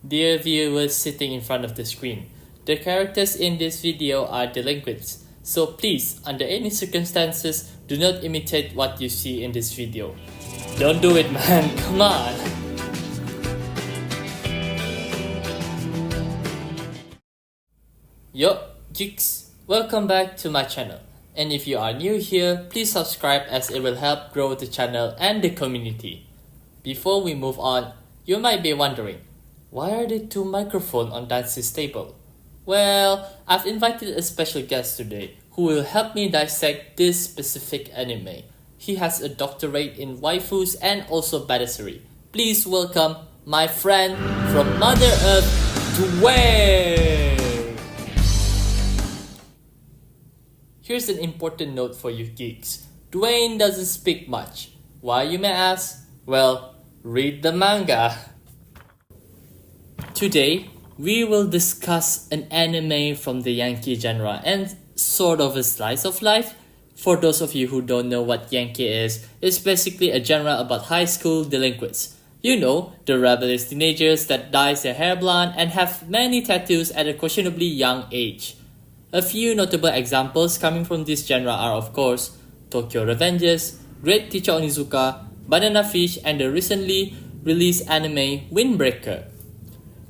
Dear viewers sitting in front of the screen, the characters in this video are delinquents, so please, under any circumstances, do not imitate what you see in this video. Don't do it, man, come on! Yo, geeks! Welcome back to my channel. And if you are new here, please subscribe as it will help grow the channel and the community. Before we move on, you might be wondering, why are there two microphones on Dance's table? Well, I've invited a special guest today who will help me dissect this specific anime. He has a doctorate in waifus and also badassery. Please welcome my friend from Mother Earth, Dwayne! Here's an important note for you geeks. Dwayne doesn't speak much. Why, you may ask? Well, read the manga. Today, we will discuss an anime from the Yankee genre and sort of a slice of life. For those of you who don't know what Yankee is, it's basically a genre about high school delinquents. You know, the rebellious teenagers that dyes their hair blonde and have many tattoos at a questionably young age. A few notable examples coming from this genre are of course Tokyo Revengers, Great Teacher Onizuka, Banana Fish, and the recently released anime Windbreaker.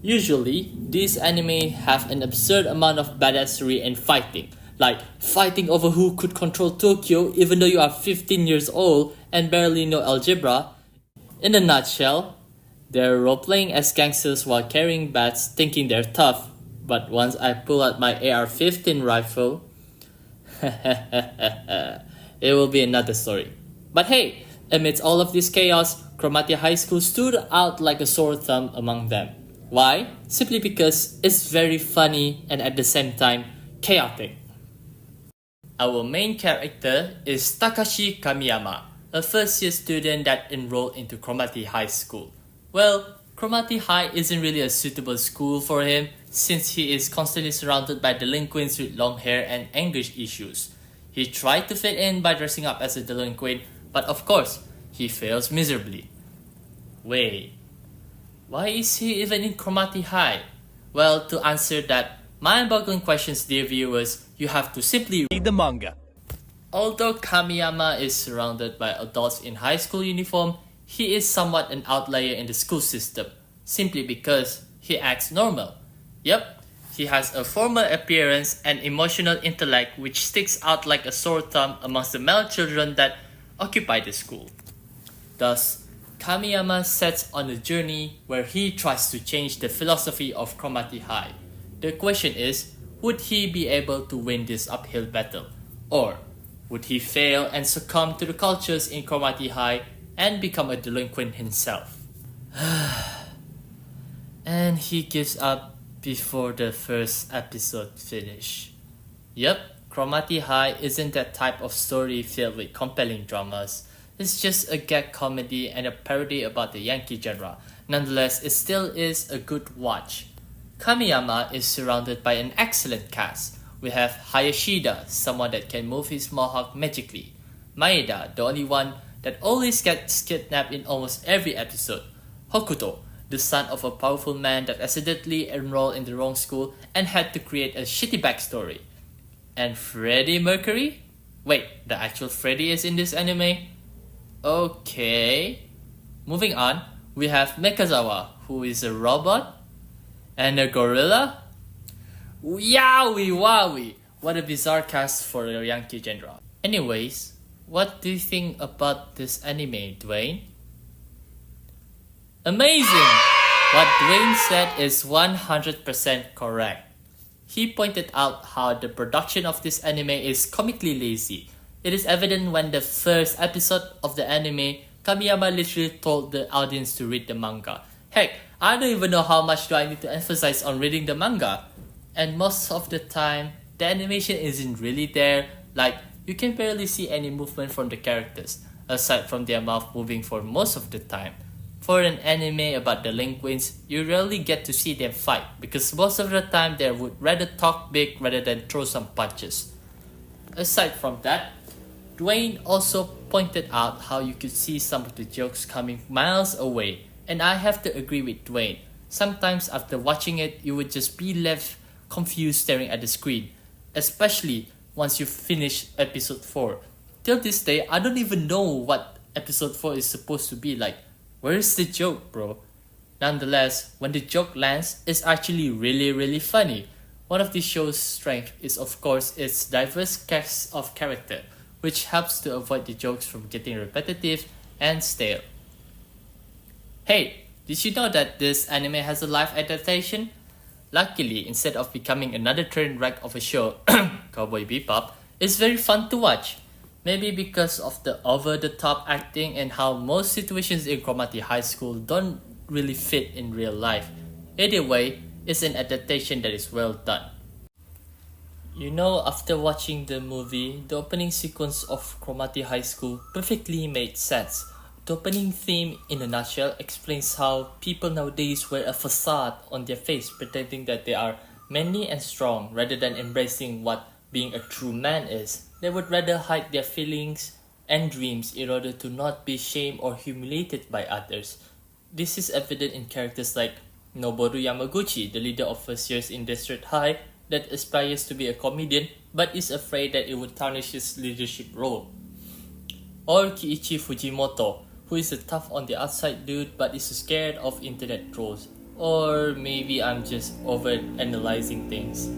Usually, these anime have an absurd amount of badassery and fighting, like fighting over who could control Tokyo even though you are 15 years old and barely know algebra. In a nutshell, they're role-playing as gangsters while carrying bats thinking they're tough. But once I pull out my AR-15 rifle, it will be another story. But hey, amidst all of this chaos, Cromartie High School stood out like a sore thumb among them. Why? Simply because it's very funny and at the same time chaotic. Our main character is Takashi Kamiyama, a first-year student that enrolled into Cromartie High School. Well, Cromartie High isn't really a suitable school for him since he is constantly surrounded by delinquents with long hair and anger issues. He tried to fit in by dressing up as a delinquent, but of course, he fails miserably. Wait, why is he even in Cromartie High? Well, to answer that mind-boggling questions, dear viewers, you have to simply read the manga. Although Kamiyama is surrounded by adults in high school uniform, he is somewhat an outlier in the school system, simply because he acts normal. Yep, he has a formal appearance and emotional intellect which sticks out like a sore thumb amongst the male children that occupy the school. Thus, Kamiyama sets on a journey where he tries to change the philosophy of Cromartie High. The question is, would he be able to win this uphill battle? Or would he fail and succumb to the cultures in Cromartie High and become a delinquent himself? And he gives up before the first episode finish. Yep, Cromartie High isn't that type of story filled with compelling dramas. It's just a gag comedy and a parody about the Yankee genre. Nonetheless, it still is a good watch. Kamiyama is surrounded by an excellent cast. We have Hayashida, someone that can move his mohawk magically. Maeda, the only one that always gets kidnapped in almost every episode. Hokuto, the son of a powerful man that accidentally enrolled in the wrong school and had to create a shitty backstory. And Freddie Mercury? Wait, the actual Freddie is in this anime? Okay. Moving on, we have Mekazawa, who is a robot and a gorilla. Yowie wowie! What a bizarre cast for a Yankee genre. Anyways, what do you think about this anime, Dwayne? Amazing! What Dwayne said is 100% correct. He pointed out how the production of this anime is comically lazy. It is evident when the first episode of the anime, Kamiyama literally told the audience to read the manga. Heck, I don't even know how much do I need to emphasize on reading the manga. And most of the time, the animation isn't really there, like you can barely see any movement from the characters, aside from their mouth moving for most of the time. For an anime about delinquents, you rarely get to see them fight because most of the time they would rather talk big rather than throw some punches. Aside from that, Dwayne also pointed out how you could see some of the jokes coming miles away, and I have to agree with Dwayne. Sometimes after watching it, you would just be left confused staring at the screen, especially once you finish episode 4. Till this day, I don't even know what episode 4 is supposed to be like. Where's the joke, bro? Nonetheless, when the joke lands, it's actually really funny. One of the show's strengths is of course its diverse cast of character, which helps to avoid the jokes from getting repetitive and stale. Hey, did you know that this anime has a live adaptation? Luckily, instead of becoming another train wreck of a show, Cowboy Bebop, it's very fun to watch. Maybe because of the over-the-top acting and how most situations in Cromartie High School don't really fit in real life. Either way, it's an adaptation that is well done. You know, after watching the movie, the opening sequence of Cromartie High School perfectly made sense. The opening theme, in a nutshell, explains how people nowadays wear a facade on their face, pretending that they are manly and strong, rather than embracing what being a true man is. They would rather hide their feelings and dreams in order to not be shamed or humiliated by others. This is evident in characters like Noboru Yamaguchi, the leader of first years in District High, that aspires to be a comedian but is afraid that it would tarnish his leadership role. Or Kiichi Fujimoto, who is a tough on the outside dude but is scared of internet trolls. Or maybe I'm just over-analyzing things.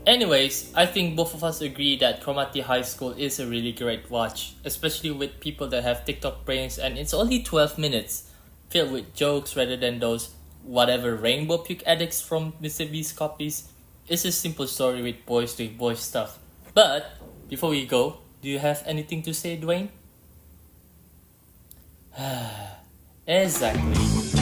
Anyways, I think both of us agree that Cromartie High School is a really great watch, especially with people that have TikTok brains, and it's only 12 minutes, filled with jokes rather than those whatever rainbow puke addicts from Mr. Beast copies. It's a simple story with boys doing boy stuff. But, before we go, do you have anything to say, Dwayne? Exactly.